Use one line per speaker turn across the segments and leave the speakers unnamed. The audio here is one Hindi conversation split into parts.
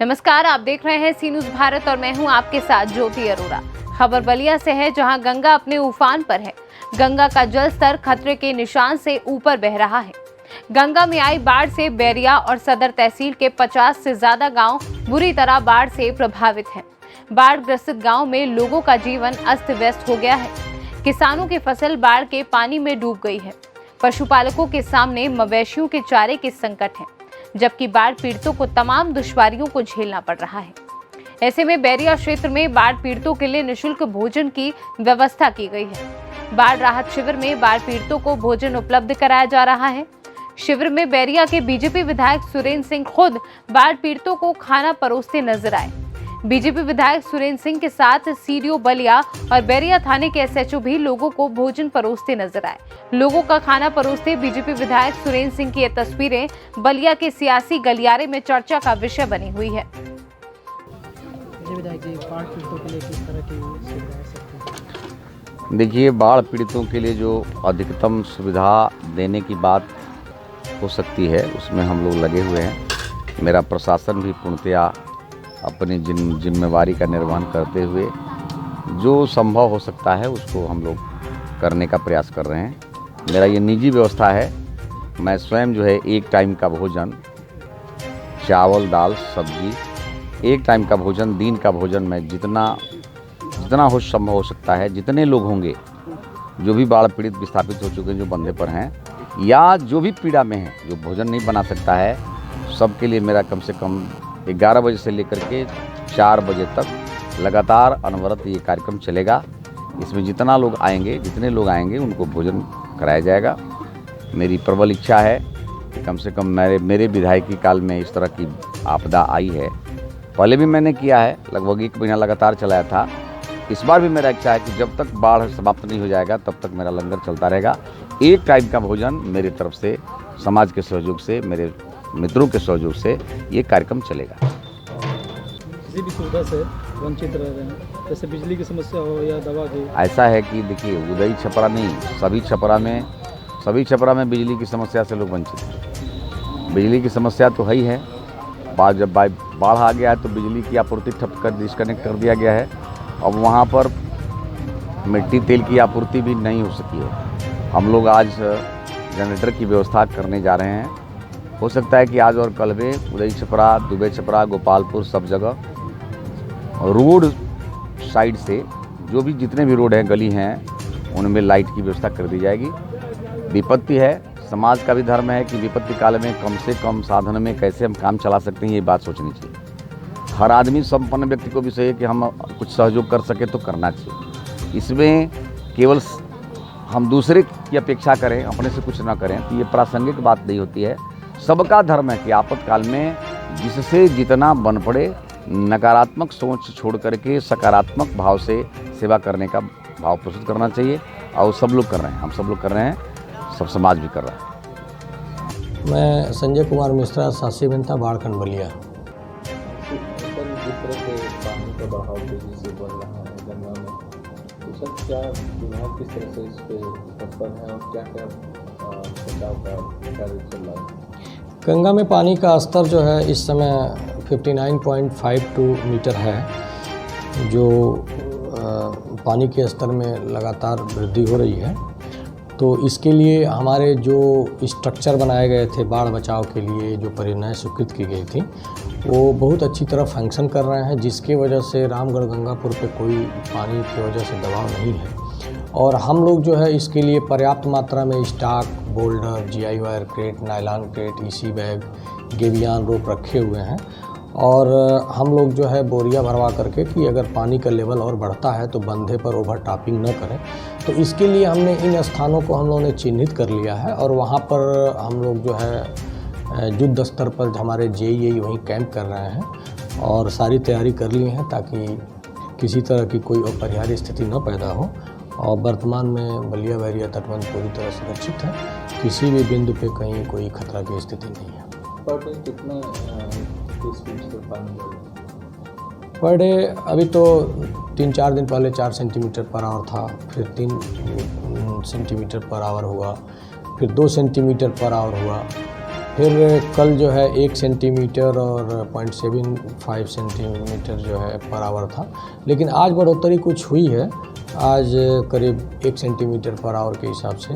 नमस्कार, आप देख रहे हैं सी न्यूज़ भारत और मैं हूं आपके साथ ज्योति अरोरा। खबर बलिया से है, जहां गंगा अपने उफान पर है। गंगा का जल स्तर खतरे के निशान से ऊपर बह रहा है। गंगा में आई बाढ़ से बैरिया और सदर तहसील के 50 से ज्यादा गांव बुरी तरह बाढ़ से प्रभावित हैं। बाढ़ ग्रसित गांव में लोगों का जीवन अस्त व्यस्त हो गया है। किसानों की फसल बाढ़ के पानी में डूब गई है। पशुपालकों के सामने मवेशियों के चारे के संकट है, जबकि बाढ़ पीड़ितों को तमाम दुश्वारियों को झेलना पड़ रहा है। ऐसे में बैरिया क्षेत्र में बाढ़ पीड़ितों के लिए निःशुल्क भोजन की व्यवस्था की गई है। बाढ़ राहत शिविर में बाढ़ पीड़ितों को भोजन उपलब्ध कराया जा रहा है। शिविर में बैरिया के बीजेपी विधायक सुरेंद्र सिंह खुद बाढ़ पीड़ितों को खाना परोसते नजर आए। बीजेपी विधायक सुरेंद्र सिंह के साथ सीडीओ बलिया और बैरिया थाने के एसएचओ भी लोगों को भोजन परोसते नजर आए। लोगों का खाना परोसते बीजेपी विधायक सुरेंद्र सिंह की ये तस्वीरें बलिया के सियासी गलियारे में चर्चा का विषय बनी हुई है।
देखिए, बाढ़ पीड़ितों के लिए जो अधिकतम सुविधा देने की बात हो सकती है, उसमें हम लोग लगे हुए हैं। मेरा प्रशासन भी पूर्णतया अपनी जिम्मेवारी का निर्वहन करते हुए जो संभव हो सकता है उसको हम लोग करने का प्रयास कर रहे हैं। मेरा ये निजी व्यवस्था है। मैं स्वयं जो है एक टाइम का भोजन, चावल दाल सब्जी, एक टाइम का भोजन, दिन का भोजन मैं जितना हो संभव हो सकता है, जितने लोग होंगे जो भी बाढ़ पीड़ित विस्थापित हो चुके हैं, जो बंधे पर हैं या जो भी पीड़ा में हैं, जो भोजन नहीं बना सकता है, सबके लिए मेरा कम से कम 11 बजे से लेकर के 4 बजे तक लगातार अनवरत ये कार्यक्रम चलेगा। इसमें जितने लोग आएंगे उनको भोजन कराया जाएगा। मेरी प्रबल इच्छा है कि कम से कम मेरे विधायकी काल में इस तरह की आपदा आई है। पहले भी मैंने किया है, लगभग 1 महीना लगातार चलाया था। इस बार भी मेरा इच्छा है कि जब तक बाढ़ समाप्त नहीं हो जाएगा तब तक मेरा लंगर चलता रहेगा। एक टाइम का भोजन मेरी तरफ से, समाज के सहयोग से, मेरे मित्रों के सहयोग से ये कार्यक्रम चलेगा।
किसी भी सुविधा से वंचित रह रहे हैं, जैसे बिजली की समस्या हो या दवा की।
ऐसा है कि देखिए, उदय छपरा नहीं, सभी छपरा में बिजली की समस्या से लोग वंचित हैं। बिजली की समस्या तो है ही है। जब बाढ़ आ गया है तो बिजली की आपूर्ति डिस्कनेक्ट कर दिया गया है। अब वहाँ पर मिट्टी तेल की आपूर्ति भी नहीं हो सकी है। हम लोग आज जनरेटर की व्यवस्था करने जा रहे हैं। हो सकता है कि आज और कल में उदय छपरा, दुबई छपरा, गोपालपुर, सब जगह रोड साइड से जो भी जितने भी रोड हैं, गली हैं, उनमें लाइट की व्यवस्था कर दी जाएगी। विपत्ति है, समाज का भी धर्म है कि विपत्ति काल में कम से कम साधन में कैसे हम काम चला सकते हैं, ये बात सोचनी चाहिए। हर आदमी, संपन्न व्यक्ति को भी चाहिए कि हम कुछ सहयोग कर सके तो करना चाहिए। इसमें केवल हम दूसरे की अपेक्षा करें, अपने से कुछ ना करें, तो ये प्रासंगिक बात नहीं होती है। सबका धर्म है कि आपातकाल में जिससे जितना बन पड़े, नकारात्मक सोच छोड़ करके सकारात्मक भाव से सेवा करने का भाव प्रस्तुत करना चाहिए। और सब लोग कर रहे हैं, हम सब लोग कर रहे हैं, सब समाज भी कर रहा है।
मैं संजय कुमार मिश्रा, शासी अभियंता बाढ़खंड बलिया।
पानी का बहाव तेजी से बढ़ रहा है गंगा में, तो सर क्या विभाग किस तरह से इस पे तत्पर है और क्या क्या बचाव का कार्य चल रहा है?
गंगा में पानी का स्तर जो है इस समय 59.52 मीटर है, जो पानी के स्तर में लगातार वृद्धि हो रही है। तो इसके लिए हमारे जो स्ट्रक्चर बनाए गए थे बाढ़ बचाव के लिए, जो परियोजनाएं स्वीकृत की गई थी, वो बहुत अच्छी तरह फंक्शन कर रहे हैं, जिसकी वजह से रामगढ़ गंगापुर पे कोई पानी की वजह से दबाव नहीं है। और हम लोग जो है इसके लिए पर्याप्त मात्रा में stock, boulder, GI wire crate, nylon crate, EC bag, gabion rope रखे हुए हैं। और हम लोग जो है बोरिया भरवा करके कि अगर पानी का लेवल और बढ़ता है तो बंधे पर ओवर टॉपिंग न करें। तो इसके लिए हमने इन स्थानों को हम लोगों ने चिन्हित कर लिया है और वहाँ पर हम लोग जो है युद्ध स्तर पर हमारे जेईई वहीं कैंप कर रहे हैं और सारी तैयारी कर ली है ताकि किसी तरह की कोई अपरिहार्य स्थिति न पैदा हो। और वर्तमान में बलिया बैरिया तटबंध पूरी तरह सुरक्षित है, किसी भी बिंदु पे कहीं कोई खतरा की स्थिति नहीं है। पर डे अभी तो 3-4 दिन पहले 4 सेंटीमीटर पर आवर था, फिर 3 सेंटीमीटर पर आवर हुआ, फिर 2 सेंटीमीटर पर आवर हुआ। फिर कल जो है 1 सेंटीमीटर और 0.75 सेंटीमीटर जो है पर आवर था, लेकिन आज बढ़ोतरी कुछ हुई है। आज करीब 1 सेंटीमीटर पर आवर के हिसाब से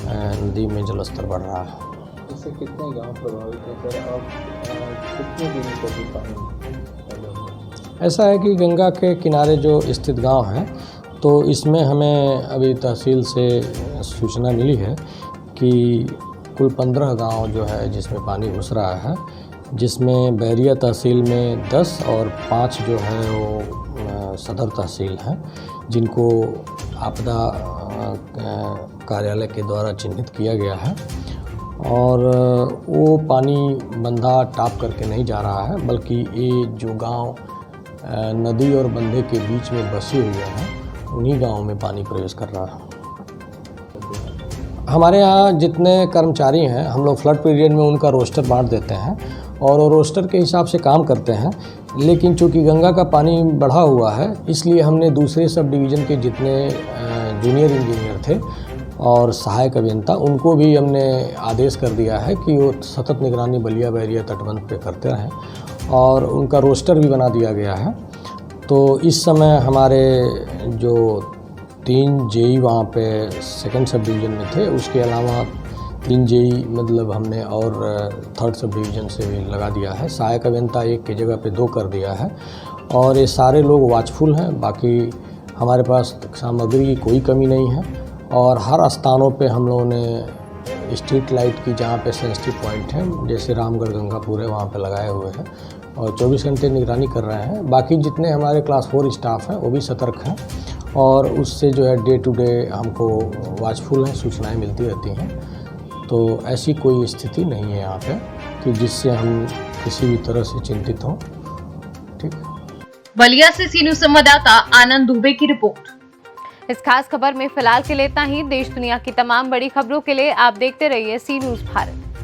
नदी में जलस्तर बढ़ रहा है।
इससे कितने गांव प्रभावित हैं सर, और कितने दिनों तक भी पानी फैला हुआ है?
ऐसा है कि गंगा के किनारे जो स्थित गांव हैं, तो इसमें हमें अभी तहसील से सूचना मिली है कि कुल 15 गांव जो है जिसमें पानी घुस रहा है, जिसमें बैरिया तहसील में 10 और 5 जो है वो सदर तहसील हैं, जिनको आपदा कार्यालय के द्वारा चिन्हित किया गया है। और वो पानी बंधा टाप करके नहीं जा रहा है, बल्कि ये जो गांव नदी और बंधे के बीच में बसे हुए हैं, उन्हीं गांवों में पानी प्रवेश कर रहा है। हमारे यहाँ जितने कर्मचारी हैं, हम लोग फ्लड पीरियड में उनका रोस्टर बांट देते हैं और वो रोस्टर के हिसाब से काम करते हैं। लेकिन चूँकि गंगा का पानी बढ़ा हुआ है, इसलिए हमने दूसरे सब डिवीज़न के जितने जूनियर इंजीनियर थे और सहायक अभियंता, उनको भी हमने आदेश कर दिया है कि वो सतत निगरानी बलिया बैरिया तटबंध पे करते रहें और उनका रोस्टर भी बना दिया गया है। तो इस समय हमारे जो 3 जेई वहाँ पे सेकंड सब डिवीज़न में थे, उसके अलावा 3 जेई मतलब हमने और थर्ड सब डिवीज़न से भी लगा दिया है। सहायक अभियंता 1 की जगह पे 2 कर दिया है और ये सारे लोग वॉचफुल हैं। बाकी हमारे पास सामग्री की कोई कमी नहीं है और हर स्थानों पे हम लोगों ने स्ट्रीट लाइट की जहाँ पे सेंसिटिव पॉइंट हैं, जैसे रामगढ़ गंगापुर है, वहाँ पे लगाए हुए हैं और 24 घंटे निगरानी कर रहे हैं। बाकी जितने हमारे क्लास 4 स्टाफ हैं वो भी सतर्क हैं और उससे जो है डे टू डे हमको वॉचफुल हैं, सूचनाएं मिलती रहती हैं। तो ऐसी कोई स्थिति नहीं है यहाँ पे कि जिससे हम किसी भी तरह से चिंतित हों। ठीक।
बलिया से सी न्यूज़ संवाददाता आनंद दुबे की रिपोर्ट। इस खास खबर में फिलहाल के लिए इतना ही। देश दुनिया की तमाम बड़ी खबरों के लिए आप देखते रहिए सी न्यूज़ भारत।